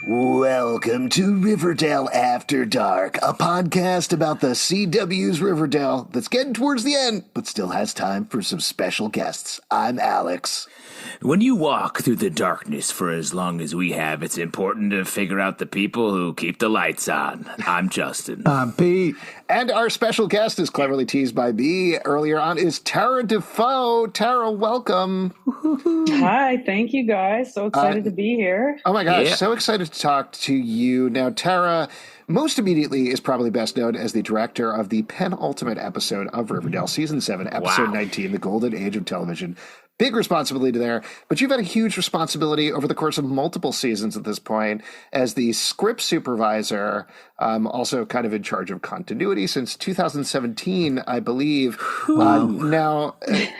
Welcome to Riverdale After Dark, a podcast about the CW's Riverdale that's getting towards the end, but still has time for some special guests. I'm Alex. When you walk through the darkness for as long as we have, it's important to figure out the people who keep the lights on. I'm Justin. I'm Pete. And our special guest, is cleverly teased by me earlier on, is Tara Dafoe. Tara, welcome. Hi, thank you guys. So excited to be here. Oh my gosh, so excited to talk to you. Now, Tara, most immediately is probably best known as the director of the penultimate episode of Riverdale, Season 7, Episode 19, The Golden Age of Television. Big responsibility there, but you've had a huge responsibility over the course of multiple seasons at this point as the script supervisor, also kind of in charge of continuity since 2017, I believe. Now,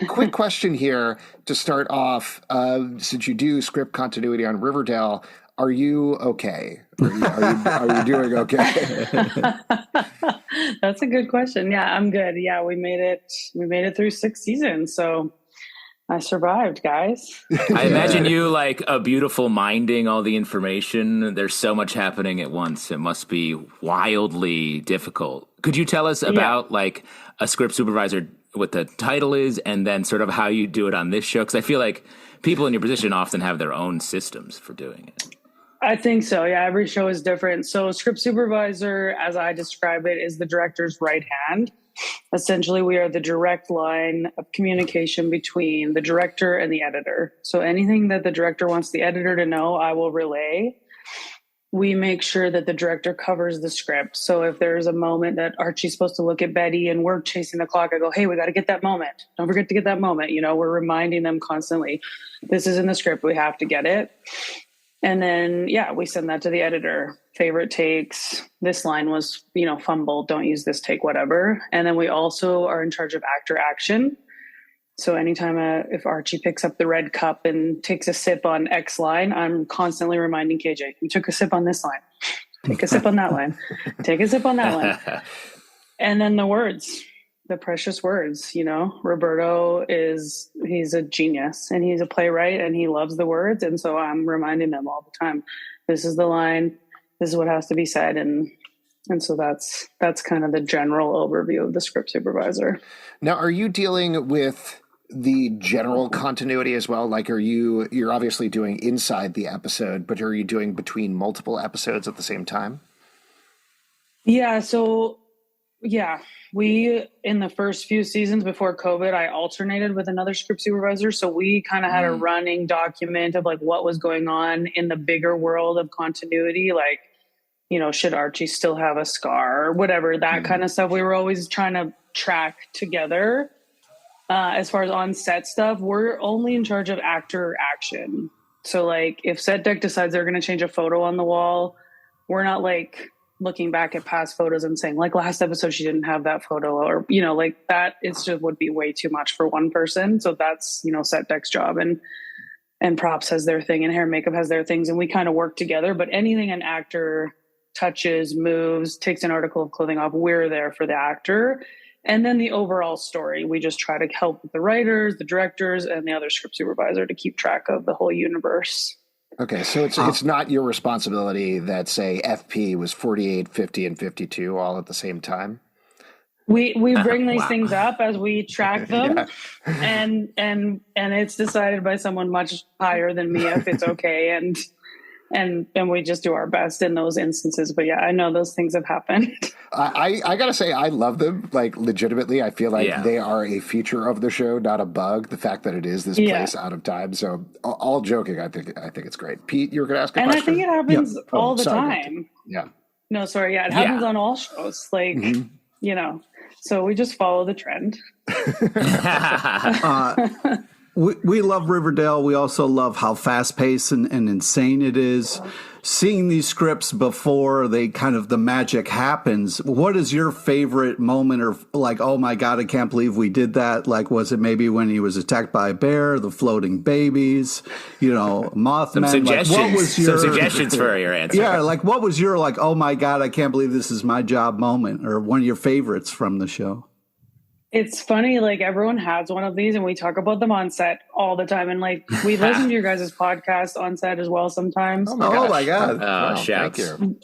quick question here to start off. Since you do script continuity on Riverdale, are you okay? Are you doing okay? That's a good question. Yeah, I'm good. Yeah, we made it through 6 seasons, so I survived, guys. I imagine you like a beautiful minding all the information. There's so much happening at once. It must be wildly difficult. Could you tell us about like a script supervisor, what the title is, and then sort of how you do it on this show? Because I feel like people in your position often have their own systems for doing it. I think so. Yeah, every show is different. So script supervisor, as I describe it, is the director's right hand. Essentially, we are the direct line of communication between the director and the editor. So anything that the director wants the editor to know, I will relay. We make sure that the director covers the script. So if there's a moment that Archie's supposed to look at Betty and we're chasing the clock, I go, hey, we got to get that moment. Don't forget to get that moment. You know, we're reminding them constantly, this is in the script. We have to get it. And then, we send that to the editor. Favorite takes. This line was, fumbled. Don't use this take, whatever. And then we also are in charge of actor action. So anytime if Archie picks up the red cup and takes a sip on X line, I'm constantly reminding KJ, you took a sip on this line. Take a sip on that line. Take a sip on that line. And then the words. The precious words, Roberto he's a genius and he's a playwright and he loves the words. And so I'm reminding them all the time, this is the line, this is what has to be said. And so that's kind of the general overview of the script supervisor. Now, are you dealing with the general continuity as well? Like, you're obviously doing inside the episode, but are you doing between multiple episodes at the same time? Yeah. So we, in the first few seasons before COVID, I alternated with another script supervisor. So we kind of had a running document of like what was going on in the bigger world of continuity. Like, should Archie still have a scar or whatever, that kind of stuff. We were always trying to track together. As far as on set stuff, we're only in charge of actor action. So like if set deck decides they're going to change a photo on the wall, we're not like looking back at past photos and saying like last episode she didn't have that photo, or like that. It's just would be way too much for one person. So that's set deck's job, and props has their thing and hair and makeup has their things, and we kind of work together. But anything an actor touches, moves, takes an article of clothing off, we're there for the actor. And then the overall story, we just try to help with the writers, the directors, and the other script supervisor to keep track of the whole universe. Okay, so it's not your responsibility that, say, FP was 48, 50, and 52 all at the same time? We bring these things up as we track them, and it's decided by someone much higher than me if it's okay, and we just do our best in those instances. But I know those things have happened. I gotta say, I love them. Like, legitimately, I feel like they are a feature of the show, not a bug. The fact that it is this place out of time. So, all joking, I think it's great. Pete, you were gonna ask a question? And I think it happens all the time. Yeah. No, sorry. Yeah, it happens on all shows. Like, So we just follow the trend. We love Riverdale. We also love how fast-paced and insane it is. Seeing these scripts before the magic happens, what is your favorite moment, or like, oh my God, I can't believe we did that? Like, was it maybe when he was attacked by a bear, the floating babies, Mothman? Some suggestions. Like, what was your, some suggestions for your answer. Yeah, like what was your like, oh my God, I can't believe this is my job moment, or one of your favorites from the show? It's funny, like everyone has one of these and we talk about them on set all the time. And like we listen to your guys' podcast on set as well sometimes. Oh my God. Wow, shouts. Thank you.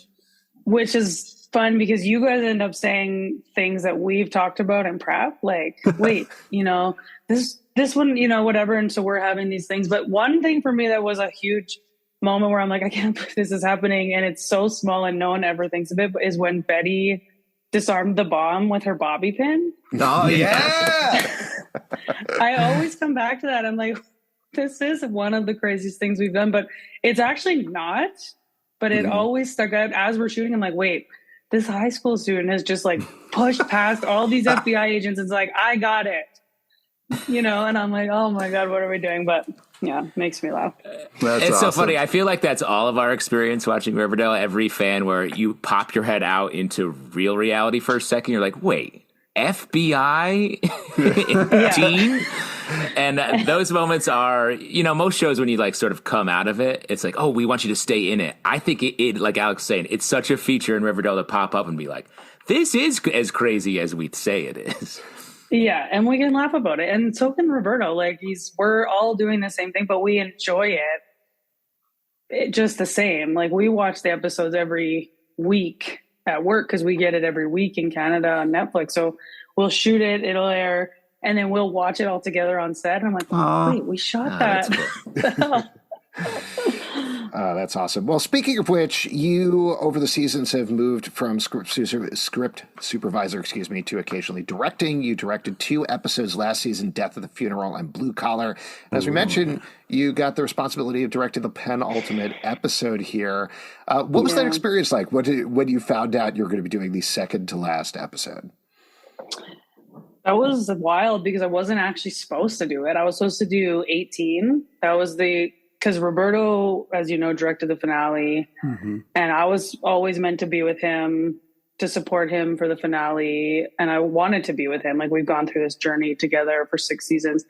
Which is fun because you guys end up saying things that we've talked about in prep. Like, wait, this one, whatever. And so we're having these things. But one thing for me that was a huge moment where I'm like, I can't believe this is happening. And it's so small and no one ever thinks of it, is when Betty disarmed the bomb with her bobby pin. Oh, yeah. I always come back to that. I'm like, this is one of the craziest things we've done, but it's actually not. But it always stuck out as we're shooting. I'm like, wait, this high school student has just like pushed past all these FBI agents. It's like, I got it. And I'm like, oh my God, what are we doing? But yeah, makes me laugh. It's awesome. So funny. I feel like that's all of our experience watching Riverdale. Every fan, where you pop your head out into real reality for a second. You're like, wait, FBI team? And those moments are, most shows when you like sort of come out of it, it's like, oh, we want you to stay in it. I think it like Alex was saying, it's such a feature in Riverdale to pop up and be like, this is as crazy as we say it is. Yeah, and we can laugh about it. And so can Roberto. Like we're all doing the same thing, but we enjoy it just the same. Like we watch the episodes every week at work because we get it every week in Canada on Netflix. So we'll shoot it, it'll air, and then we'll watch it all together on set. And I'm like, wait, we shot that. That's awesome. Well, speaking of which, you over the seasons have moved from script supervisor, to occasionally directing. You directed 2 episodes last season, Death of the Funeral and Blue Collar. And as we mentioned, you got the responsibility of directing the penultimate episode here. What was that experience like? When you found out you were going to be doing the second to last episode? That was wild because I wasn't actually supposed to do it. I was supposed to do 18. That was because Roberto, as you know, directed the finale, and I was always meant to be with him to support him for the finale, and I wanted to be with him. Like we've gone through this journey together for 6 seasons.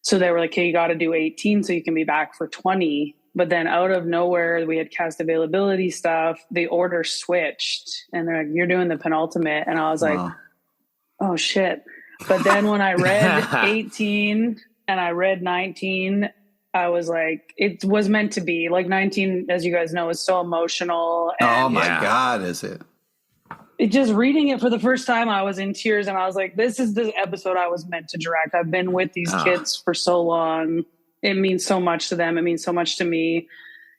So they were like, hey, you got to do 18 so you can be back for 20. But then out of nowhere, we had cast availability stuff. The order switched, and they're like, you're doing the penultimate. And I was like, oh, shit. But then when I read 18 and I read 19, I was like, it was meant to be. Like 19, as you guys know, is so emotional. And oh my God, is it? Just reading it for the first time, I was in tears, and I was like, this is the episode I was meant to direct. I've been with these kids for so long. It means so much to them. It means so much to me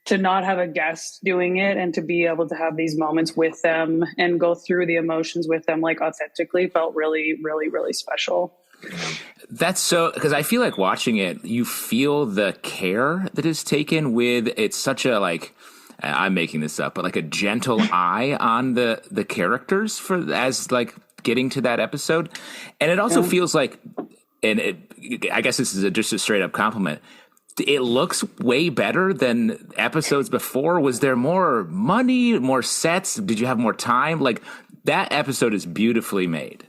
to not have a guest doing it and to be able to have these moments with them and go through the emotions with them, like authentically, felt really, really, really special. That's so, because I feel like watching it, you feel the care that is taken with, it's such a like, I'm making this up, but like a gentle eye on the characters as like getting to that episode. And it also feels like, and I guess this is just a straight up compliment, it looks way better than episodes before. Was there more money, more sets? Did you have more time? Like that episode is beautifully made.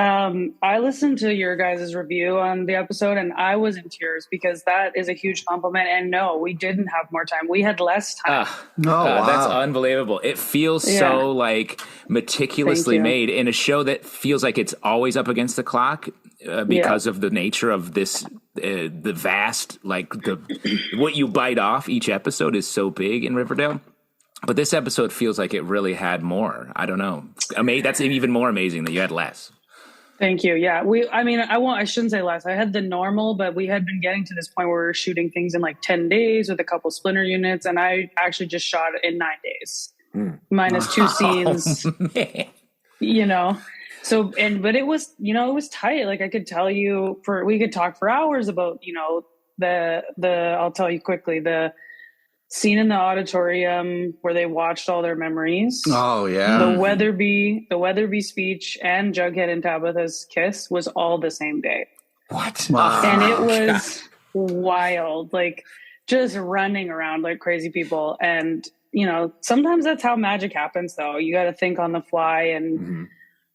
I listened to your guys' review on the episode and I was in tears because that is a huge compliment. And no, we didn't have more time. We had less time. Wow. That's unbelievable. It feels so like meticulously made in a show that feels like it's always up against the clock because of the nature of this, the vast, like what you bite off each episode is so big in Riverdale. But this episode feels like it really had more. I don't know. That's even more amazing that you had less. Thank you. Yeah. I shouldn't say less. I had the normal, but we had been getting to this point where we were shooting things in like 10 days with a couple splinter units. And I actually just shot it in 9 days, minus 2 scenes, So, but it was, it was tight. Like I could tell you we could talk for hours about, I'll tell you quickly, scene in the auditorium where they watched all their memories. Oh yeah. The Weatherby speech and Jughead and Tabitha's kiss was all the same day. What? Wow. And it was wild, like just running around like crazy people. And, you know, sometimes that's how magic happens though. You got to think on the fly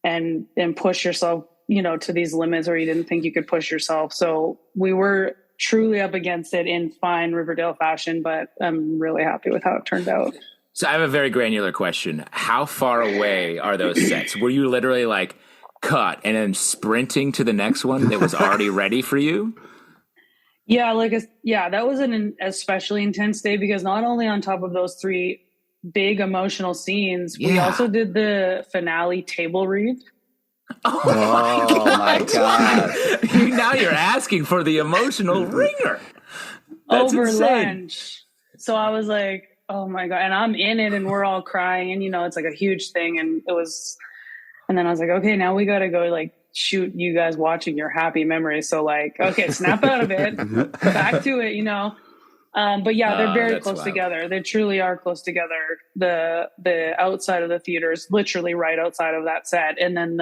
and push yourself, you know, to these limits where you didn't think you could push yourself. So we were truly up against it in fine Riverdale fashion, but I'm really happy with how it turned out. So I have a very granular question. How far away are those sets? Were you literally like cut and then sprinting to the next one that was already ready for you? Yeah, that was an especially intense day because not only on top of those 3 big emotional scenes, we also did the finale table read. Oh my God. Now you're asking for the emotional ringer. That's over insane. lunch. So I was like, oh my God. And I'm in it and we're all crying and, you know, it's like a huge thing. And then I was like, okay, now we got to go like shoot you guys watching your happy memories. So like, okay, snap out of it, back to it, you know? But yeah, they're very close together. They truly are close together. The outside of the theater is literally right outside of that set. And then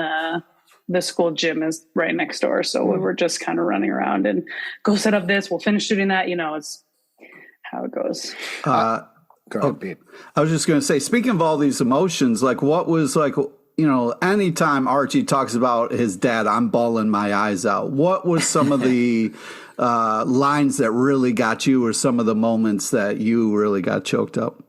the school gym is right next door. So we were just kind of running around and go set up this. We'll finish shooting that. You know, it's how it goes. Go ahead, Pete. I was just going to say, speaking of all these emotions, like what was like, you know, anytime Archie talks about his dad, I'm bawling my eyes out. What was some of the lines that really got you or some of the moments that you really got choked up?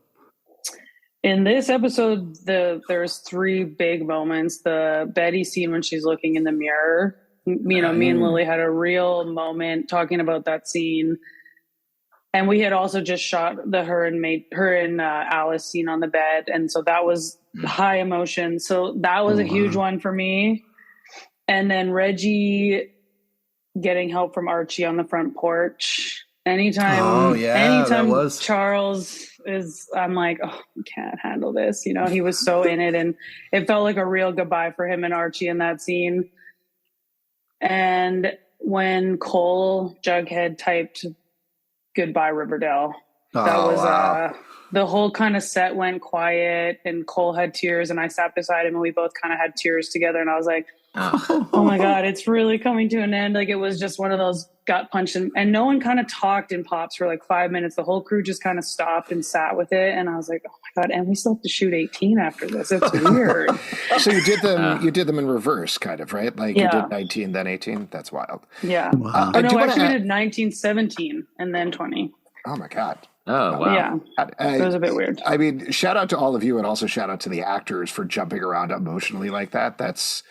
In this episode, there's 3 big moments. The Betty scene when she's looking in the mirror. You know, me and Lily had a real moment talking about that scene. And we had also just shot the her and Alice scene on the bed. And so that was high emotion. So that was a huge one for me. And then Reggie getting help from Archie on the front porch. Anytime Charles is, I'm like, oh, I can't handle this. You know, he was so in it and it felt like a real goodbye for him and Archie in that scene. And when Cole Jughead typed "Goodbye Riverdale," the whole kind of set went quiet and Cole had tears and I sat beside him and we both kind of had tears together and I was like, oh my God, it's really coming to an end. Like it was just one of those gut punch and no one kind of talked in pops for like 5 minutes. The whole crew just kind of stopped and sat with it. And I was like, oh my God. And we still have to shoot 18 after this. It's weird. So you did them in reverse kind of, right? Like you did 19, then 18. That's wild. Yeah. Wow. I actually did 19, 17 and then 20. Oh my God. Oh, wow. Yeah. It was a bit weird. I mean, shout out to all of you and also shout out to the actors for jumping around emotionally like that. That's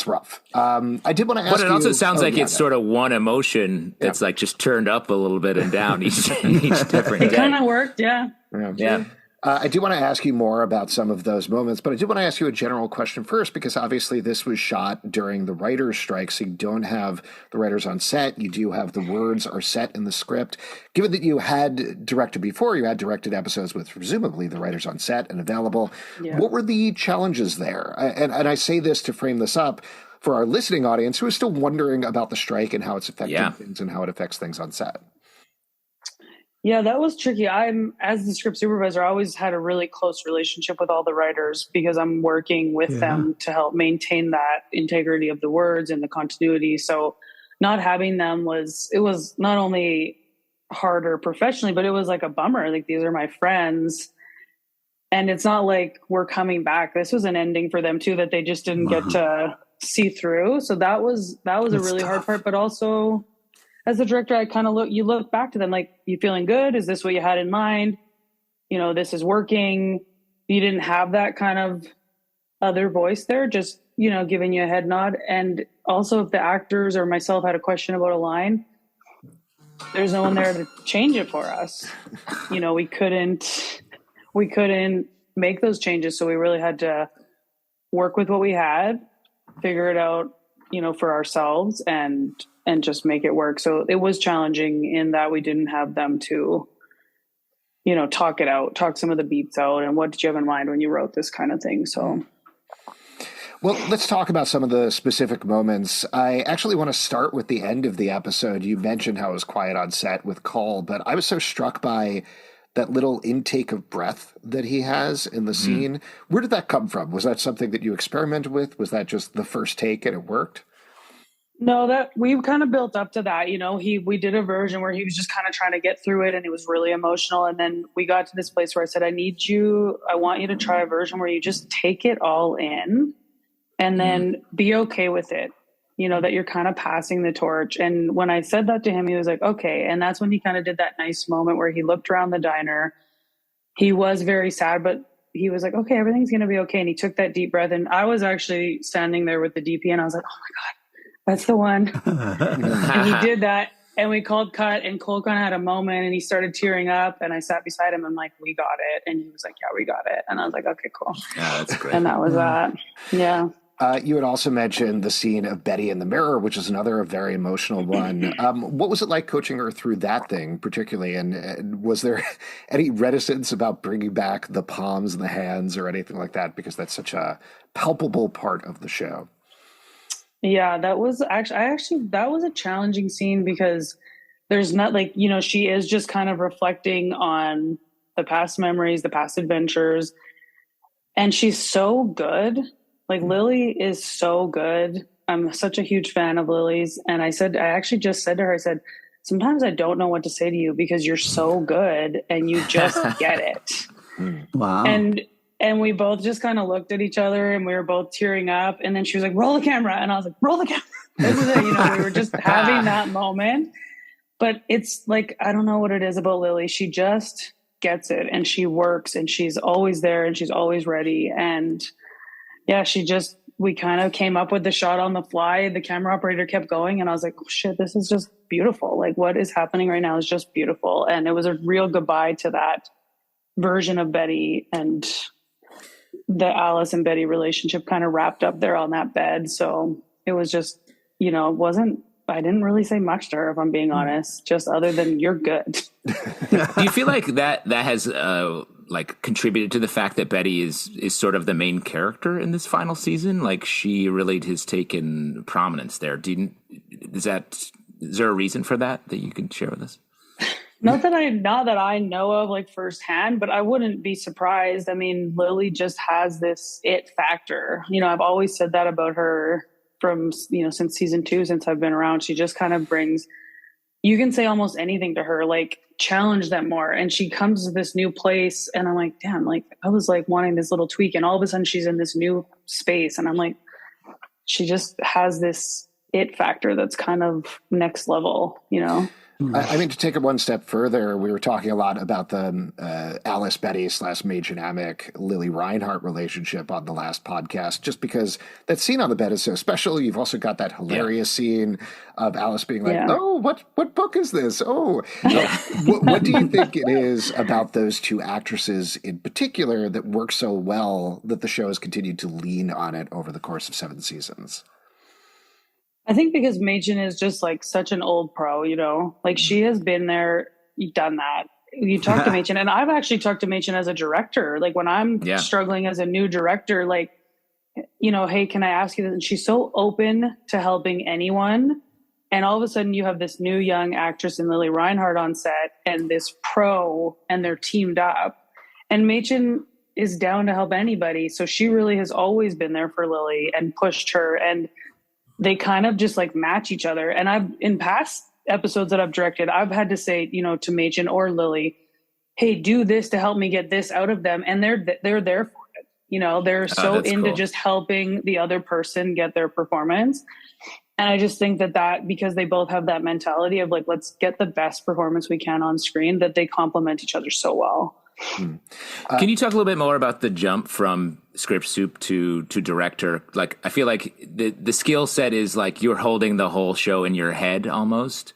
rough. I did want to ask you. But it also sounds like it's sort of one emotion that's like just turned up a little bit and down each different day. It kind of worked, yeah. I do want to ask you more about some of those moments, but I do want to ask you a general question first, because obviously this was shot during the writer's strike, so you don't have the writers on set. You do have the words are set in the script. Given that you had directed before, you had directed episodes with presumably the writers on set and available. Yeah. What were the challenges there? And I say this to frame this up for our listening audience who is still wondering about the strike and how it's affecting things and how it affects things on set. Yeah, that was tricky. As the script supervisor, I always had a really close relationship with all the writers because I'm working with them to help maintain that integrity of the words and the continuity. So not having them was not only harder professionally, but it was like a bummer. Like, these are my friends. And it's not like we're coming back. This was an ending for them too, that they just didn't get to see through. So that was a really hard part, but also, as the director, I kind of look back to them like, you feeling good? Is this what you had in mind? You know, this is working. You didn't have that kind of other voice there, just, you know, giving you a head nod. And also if the actors or myself had a question about a line, there's no one there to change it for us. You know, we couldn't make those changes. So we really had to work with what we had, figure it out, you know, for ourselves and just make it work. So it was challenging in that we didn't have them to, you know, talk some of the beats out. And what did you have in mind when you wrote this kind of thing? So, well, let's talk about some of the specific moments. I actually want to start with the end of the episode. You mentioned how it was quiet on set with Cole, but I was so struck by that little intake of breath that he has in the scene. Where did that come from? Was that something that you experimented with? Was that just the first take and it worked? No, that we kind of built up to that. We did a version where he was just kind of trying to get through it and it was really emotional. And then we got to this place where I said, I want you to try a version where you just take it all in and then be okay with it, that you're kind of passing the torch. And when I said that to him, he was like, okay. And that's when he kind of did that nice moment where he looked around the diner. He was very sad, but he was like, okay, everything's going to be okay. And he took that deep breath. And I was actually standing there with the DP and I was like, oh my God. That's the one. And he did that. And we called cut and Cole kind of had a moment and he started tearing up and I sat beside him and like, we got it. And he was like, yeah, we got it. And I was like, okay, cool. Yeah, that's great. And that was that. Yeah. You had also mentioned the scene of Betty in the mirror, which is another very emotional one. What was it like coaching her through that thing particularly? And was there any reticence about bringing back the palms and the hands or anything like that? Because that's such a palpable part of the show. Yeah, that was that was a challenging scene because there's not she is just kind of reflecting on the past memories, the past adventures. And she's so good. Like Lily is so good. I'm such a huge fan of Lily's. And I actually just said to her, I said, sometimes I don't know what to say to you because you're so good and you just get it. Wow. And we both just kind of looked at each other and we were both tearing up. And then she was like, roll the camera. And I was like, roll the camera. This is it. We were just having that moment. But it's like, I don't know what it is about Lily. She just gets it and she works and she's always there and she's always ready. And yeah, we kind of came up with the shot on the fly. The camera operator kept going and I was like, oh, shit, this is just beautiful. Like what is happening right now is just beautiful. And it was a real goodbye to that version of Betty, and the Alice and Betty relationship kind of wrapped up there on that bed. So it was just, I didn't really say much to her, if I'm being honest, just other than you're good. Do you feel like that has contributed to the fact that Betty is sort of the main character in this final season? Like she really has taken prominence there. Is there a reason for that you can share with us? Not that I know of like firsthand, but I wouldn't be surprised. I mean, Lily just has this it factor. I've always said that about her from, since season 2, since I've been around. She just kind of brings, you can say almost anything to her, like challenge them more. And she comes to this new place and I'm like, damn, like I was like wanting this little tweak and all of a sudden she's in this new space. And I'm like, she just has this it factor that's kind of next level, I mean, to take it one step further, we were talking a lot about the Alice Betty / Major Namek Lily Reinhart relationship on the last podcast, just because that scene on the bed is so special. You've also got that hilarious scene of Alice being like, oh, what book is this? Oh, what do you think it is about those two actresses in particular that works so well that the show has continued to lean on it over the course of 7 seasons? I think because Machen is just like such an old pro, like she has been there, done that. You talk to Machen, and I've actually talked to Machen as a director. Like when I'm struggling as a new director, like, hey, can I ask you this? And she's so open to helping anyone. And all of a sudden you have this new young actress in Lily Reinhart on set and this pro, and they're teamed up. And Machen is down to help anybody. So she really has always been there for Lily and pushed her, and they kind of just like match each other. And in past episodes that I've directed, I've had to say, to Machen or Lily, hey, do this to help me get this out of them. And they're there for it. They're so into cool. Just helping the other person get their performance. And I just think that because they both have that mentality of like, let's get the best performance we can on screen, that they complement each other so well. Can you talk a little bit more about the jump from script soup to director? Like, I feel like the skill set is like you're holding the whole show in your head almost.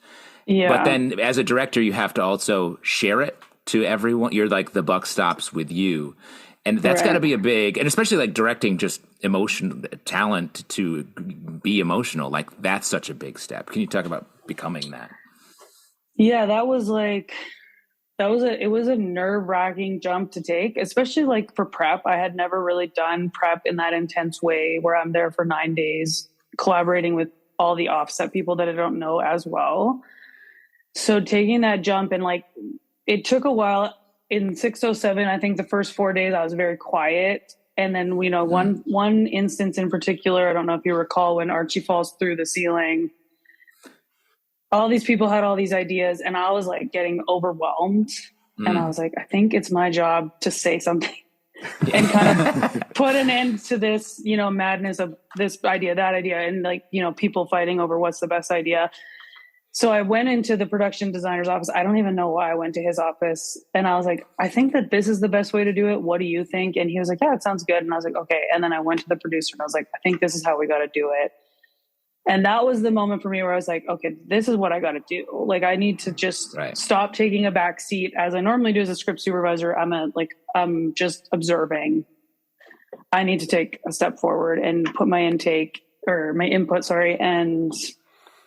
Yeah. But then as a director, you have to also share it to everyone. You're like, the buck stops with you. And that's got to be a big, and especially like directing just emotion talent to be emotional. Like that's such a big step. Can you talk about becoming that? Yeah, it was a nerve-wracking jump to take, especially like for prep. I had never really done prep in that intense way where I'm there for 9 days collaborating with all the offset people that I don't know as well. So taking that jump and like, it took a while. in 607, I think the first 4 days I was very quiet. And then, you know, one instance in particular, I don't know if you recall, when Archie falls through the ceiling, all these people had all these ideas and I was like getting overwhelmed. And I was like, I think it's my job to say something and kind of put an end to this, you know, madness of this idea, that idea, and like, you know, people fighting over what's the best idea. So I went into the production designer's office. I don't even know why I went to his office. And I was like, I think that this is the best way to do it. What do you think? And he was like, yeah, it sounds good. And I was like, okay. And then I went to the producer and I was like, I think this is how we got to do it. And that was the moment for me where I was like, okay, this is what I got to do. Like, I need to just stop taking a back seat as I normally do as a script supervisor. I'm just observing. I need to take a step forward and put my input,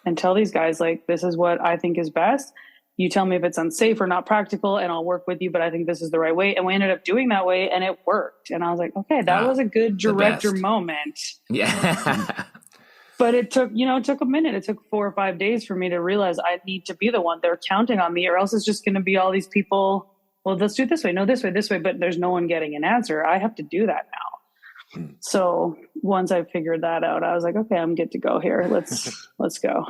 and tell these guys, like, this is what I think is best. You tell me if it's unsafe or not practical and I'll work with you, but I think this is the right way. And we ended up doing that way and it worked. And I was like, okay, that was a good director moment. Yeah. But it took a minute. It took 4 or 5 days for me to realize I need to be the one. They're counting on me, or else it's just going to be all these people. Well, let's do it this way. No, this way. But there's no one getting an answer. I have to do that now. So once I figured that out, I was like, okay, I'm good to go here. Let's go.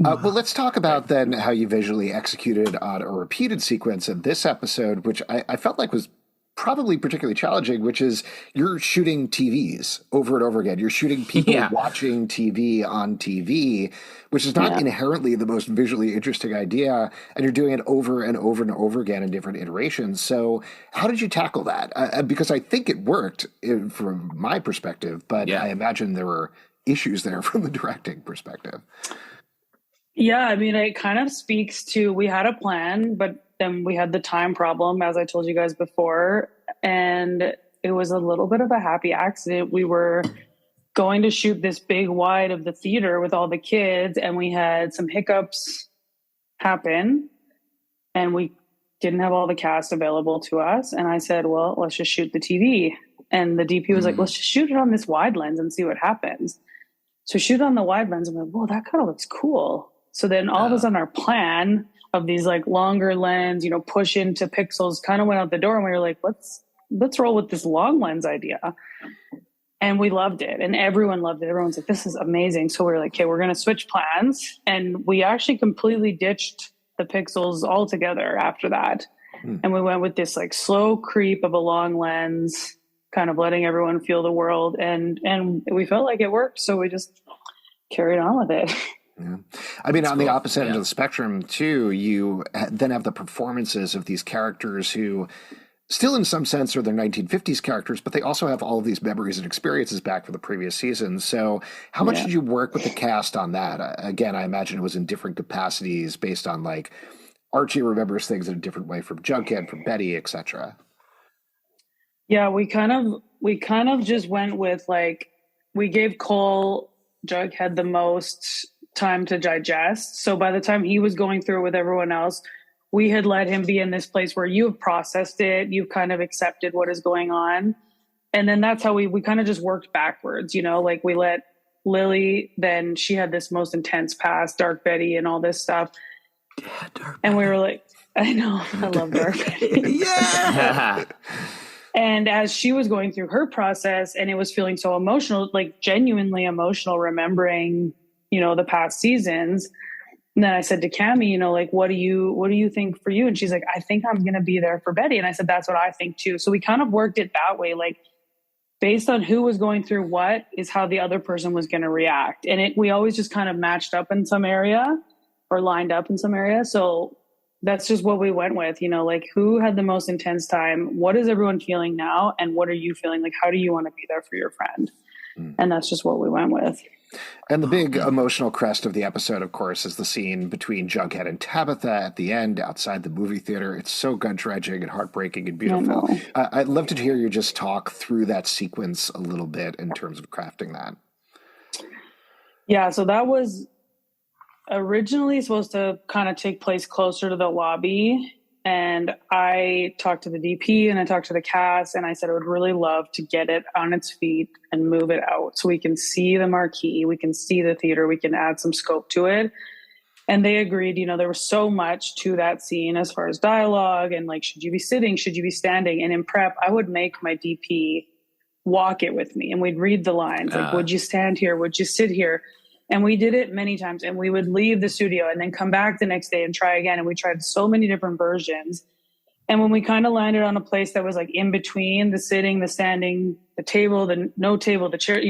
Well, let's talk about then how you visually executed on a repeated sequence in this episode, which I felt like was probably particularly challenging, which is you're shooting TVs over and over again. You're shooting people watching TV on TV, which is not inherently the most visually interesting idea, and you're doing it over and over and over again in different iterations. So how did you tackle that? Because I think it worked from my perspective, but I imagine there were issues there from the directing perspective. Yeah, I mean, it kind of speaks to, we had a plan, but then we had the time problem, as I told you guys before, and it was a little bit of a happy accident. We were going to shoot this big wide of the theater with all the kids, and we had some hiccups happen, and we didn't have all the cast available to us. And I said, well, let's just shoot the TV. And the DP was like, let's just shoot it on this wide lens and see what happens. So shoot on the wide lens, and we're like, whoa, that kind of looks cool. So then all of a sudden our plan of these like longer lens, you know, push into pixels kind of went out the door, and we were like, let's roll with this long lens idea. And we loved it, and everyone loved it. Everyone's like, this is amazing. So we were like, okay, we're going to switch plans. And we actually completely ditched the pixels altogether after that. And we went with this like slow creep of a long lens, kind of letting everyone feel the world. And we felt like it worked. So we just carried on with it. Yeah. I mean, on the opposite end of the spectrum, too, you then have the performances of these characters who still, in some sense, are their 1950s characters, but they also have all of these memories and experiences back from the previous season. So how much did you work with the cast on that? Again, I imagine it was in different capacities based on, like, Archie remembers things in a different way from Jughead, from Betty, etc. Yeah, we kind of just went with, like, we gave Cole, Jughead, the most time to digest. So by the time he was going through it with everyone else, we had let him be in this place where you've processed it, you've kind of accepted what is going on. And then that's how we kind of just worked backwards, you know, like we let Lily, then she had this most intense past, Dark Betty and all this stuff. Yeah, Dark and we were like, I know, I love Dark Betty. Yeah. And as she was going through her process and it was feeling so emotional, like genuinely emotional, remembering, you know, the past seasons. And then I said to Cammie, you know, like, what do you think for you? And she's like, I think I'm going to be there for Betty. And I said, that's what I think too. So we kind of worked it that way, like based on who was going through what is how the other person was going to react. And we always just kind of matched up in some area or lined up in some area. So that's just what we went with, you know, like who had the most intense time? What is everyone feeling now? And what are you feeling? Like, how do you want to be there for your friend? And that's just what we went with. And the big emotional crest of the episode, of course, is the scene between Jughead and Tabitha at the end outside the movie theater. It's so gut-wrenching and heartbreaking and beautiful. I'd love to hear you just talk through that sequence a little bit in terms of crafting that. Yeah, so that was originally supposed to kind of take place closer to the lobby. And I talked to the DP and I talked to the cast and I said I would really love to get it on its feet and move it out so we can see the marquee, we can see the theater, we can add some scope to it. And they agreed, there was so much to that scene as far as dialogue and like, should you be sitting? Should you be standing? And in prep, I would make my DP walk it with me and we'd read the lines. Like, would you stand here? Would you sit here? And we did it many times, and we would leave the studio and then come back the next day and try again. And we tried so many different versions. And when we kind of landed on a place that was like in between the sitting, the standing, the table, the no table, the chair,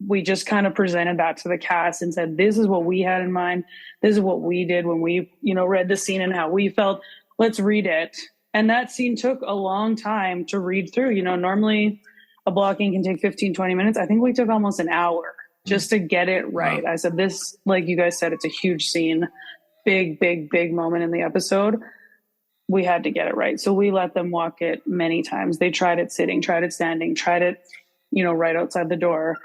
we just kind of presented that to the cast and said, this is what we had in mind. This is what we did when we, read the scene and how we felt. Let's read it. And that scene took a long time to read through. Normally a blocking can take 15, 20 minutes. I think we took almost an hour just to get it right. Wow. I said, this, like you guys said, it's a huge scene, big, big, big moment in the episode. We had to get it right. So we let them walk it many times. They tried it sitting, tried it standing, tried it, right outside the door.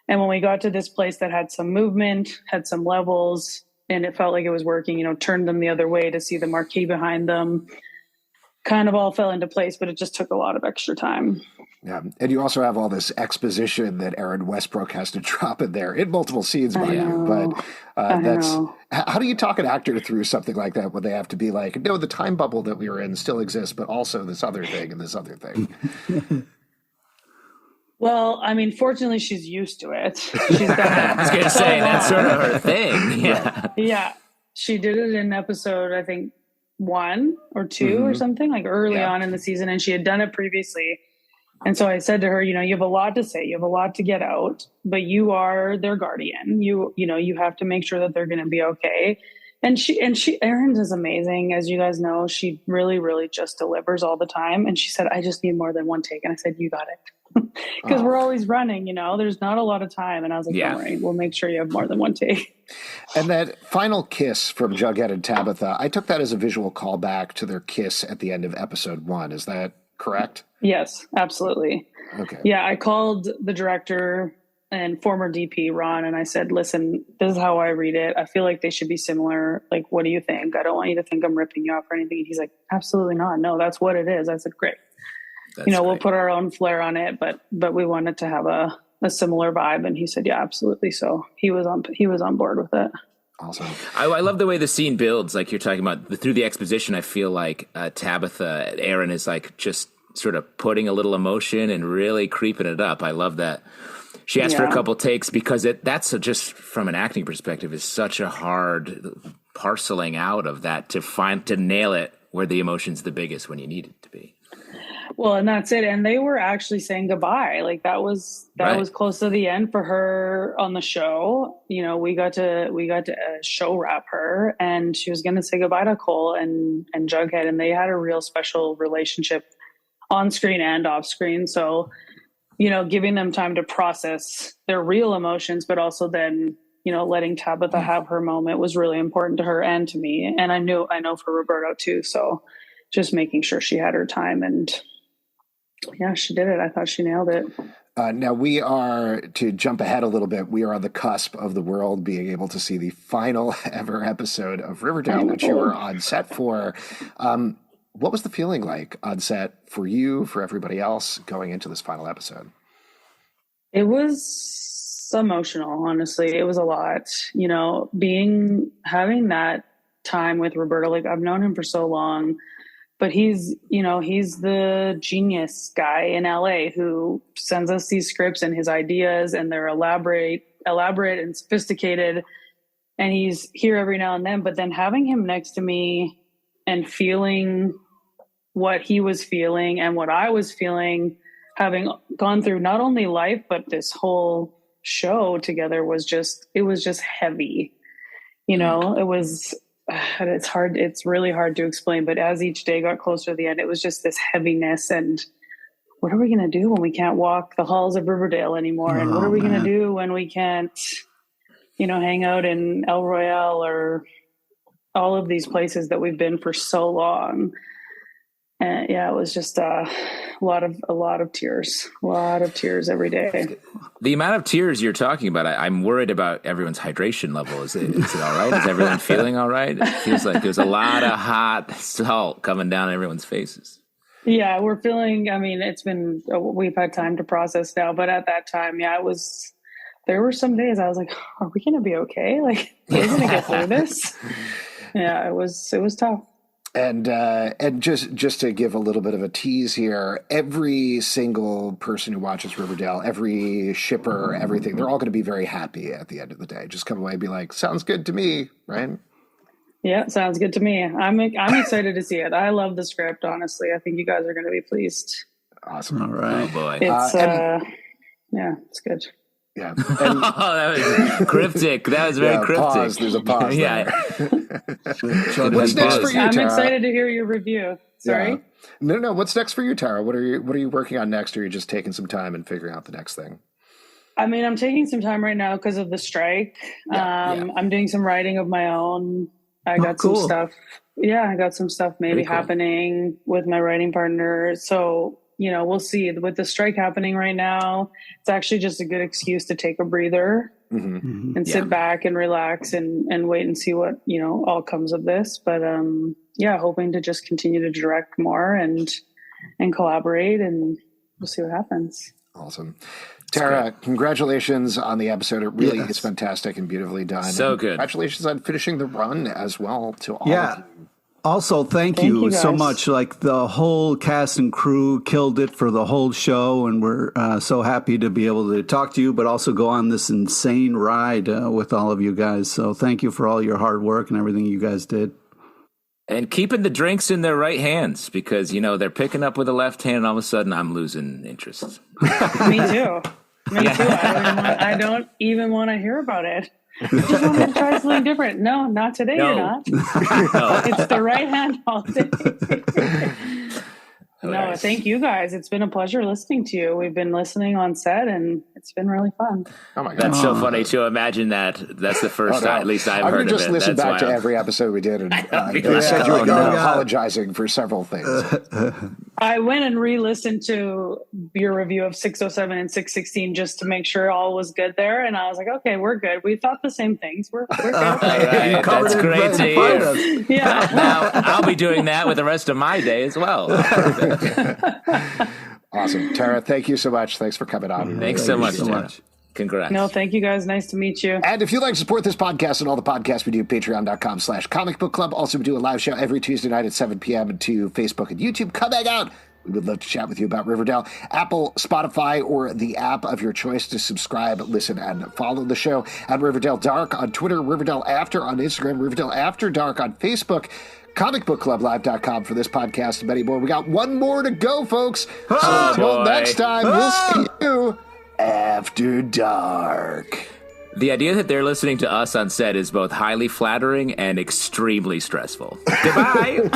And when we got to this place that had some movement, had some levels, and it felt like it was working, turned them the other way to see the marquee behind them, kind of all fell into place, but it just took a lot of extra time. Yeah. And you also have all this exposition that Aaron Westbrook has to drop in there in multiple scenes, mind you. But how do you talk an actor through something like that when they have to be like, no, the time bubble that we were in still exists, but also this other thing and this other thing? Well, I mean, fortunately, she's used to it. She's done it. I was going to say, that's sort of her thing. Yeah. Yeah. She did it in episode, I think, 1 or 2 or something, like early on in the season. And she had done it previously. And so I said to her, you have a lot to say. You have a lot to get out. But you are their guardian. You have to make sure that they're going to be okay. And Erin is amazing. As you guys know, she really, really just delivers all the time. And she said, I just need more than one take. And I said, you got it. Because we're always running, there's not a lot of time. And I was like, don't worry, we'll make sure you have more than one take. And that final kiss from Jughead and Tabitha, I took that as a visual callback to their kiss at the end of episode 1. Is that correct? Yes, absolutely. Okay. Yeah, I called the director and former DP, Ron, and I said, listen, this is how I read it. I feel like they should be similar. Like, what do you think? I don't want you to think I'm ripping you off or anything. And he's like, absolutely not. No, that's what it is. I said, great. We'll put our own flair on it, but we wanted to have a similar vibe. And he said, yeah, absolutely. So he was on board with it. Awesome. I love the way the scene builds. Like you're talking about through the exposition, I feel like Tabitha, Aaron is like just sort of putting a little emotion and really creeping it up. I love that. She asked for a couple takes because that's just from an acting perspective is such a hard parceling out of that to nail it where the emotion's the biggest when you need it to be. Well, and that's it. And they were actually saying goodbye. Like that was close to the end for her on the show. We got to show wrap her, and she was going to say goodbye to Cole and Jughead, and they had a real special relationship on screen and off screen. So, giving them time to process their real emotions, but also then, letting Tabitha have her moment was really important to her and to me. And I know for Roberto too. So just making sure she had her time, and yeah, she did it. I thought she nailed it. Now we are, to jump ahead a little bit, we are on the cusp of the world being able to see the final ever episode of Riverdale, which you were on set for. What was the feeling like on set for you, for everybody else, going into this final episode? It was emotional, honestly. It was a lot, having that time with Roberto. Like I've known him for so long. But he's the genius guy in LA who sends us these scripts and his ideas, and they're elaborate and sophisticated. And he's here every now and then, but then having him next to me and feeling what he was feeling and what I was feeling, having gone through not only life, but this whole show together was just heavy. It was, it's really hard to explain, but as each day got closer to the end, it was just this heaviness. And what are we going to do when we can't walk the halls of Riverdale anymore? And what are we going to do when we can't, hang out in El Royale or all of these places that we've been for so long? And yeah, it was just a lot of tears every day. The amount of tears you're talking about, I'm worried about everyone's hydration level. Is it all right? Is everyone feeling all right? It feels like there's a lot of hot salt coming down everyone's faces. Yeah, we're feeling, we've had time to process now, but at that time, it was there were some days I was like, are we going to be okay? Like, we're going to get through this. Yeah, it was tough. And just to give a little bit of a tease here, every single person who watches Riverdale, every shipper, everything, they're all going to be very happy at the end of the day. Just come away and be like, sounds good to me, right? Yeah, sounds good to me. I'm excited to see it. I love the script, honestly. I think you guys are going to be pleased. Awesome. All right. Oh, boy. It's, yeah, it's good. Yeah. And, that was cryptic. That was very cryptic. Pause. There's a pause there. What's next for you, I'm Tara? excited to hear your review. Sorry? Yeah. No. What's next for you, Tara? What are you working on next, or are you just taking some time and figuring out the next thing? I mean, I'm taking some time right now because of the strike. I'm doing some writing of my own. I got some stuff. Yeah, I got some stuff maybe happening with my writing partner. So, we'll see. With the strike happening right now, it's actually just a good excuse to take a breather and sit back and relax and wait and see what, all comes of this. But, hoping to just continue to direct more and collaborate, and we'll see what happens. Awesome. Tara, congratulations on the episode. It really is fantastic and beautifully done. So and good. Congratulations on finishing the run as well to all of you. Also, thank you so much. Like, the whole cast and crew killed it for the whole show, and we're so happy to be able to talk to you, but also go on this insane ride with all of you guys. So thank you for all your hard work and everything you guys did. And keeping the drinks in their right hands, because, they're picking up with the left hand, and all of a sudden I'm losing interest. Me too. I don't even want to hear about it. I just want to try something different. No, not today. No. You're not. No. It's the right hand all day. No, thank you guys. It's been a pleasure listening to you. We've been listening on set, and it's been really fun. Oh my God. That's so funny to imagine that. That's the first time, at least I've heard of it. I'm going to just listen back to every episode we did, and they said you were apologizing for several things. I went and re-listened to your review of 607 and 616 just to make sure all was good there, and I was like, okay, we're good. We thought the same things. We're good. Right, that's great to hear. Yeah. Now, I'll be doing that with the rest of my day as well. Awesome. Tara, thank you so much. Thanks for coming on. Thanks so much, Tara. Congrats. No, thank you guys. Nice to meet you. And if you'd like to support this podcast and all the podcasts we do, patreon.com/Comic Book Club. Also, we do a live show every Tuesday night at 7 p.m. to Facebook and YouTube. Come hang out. We would love to chat with you about Riverdale. Apple, Spotify, or the app of your choice to subscribe, listen, and follow the show. At Riverdale Dark on Twitter, Riverdale After on Instagram, Riverdale After Dark on Facebook, comicbookclublive.com for this podcast and many more. We got one more to go, folks. So until next time, we'll see you after dark. The idea that they're listening to us on set is both highly flattering and extremely stressful. Goodbye.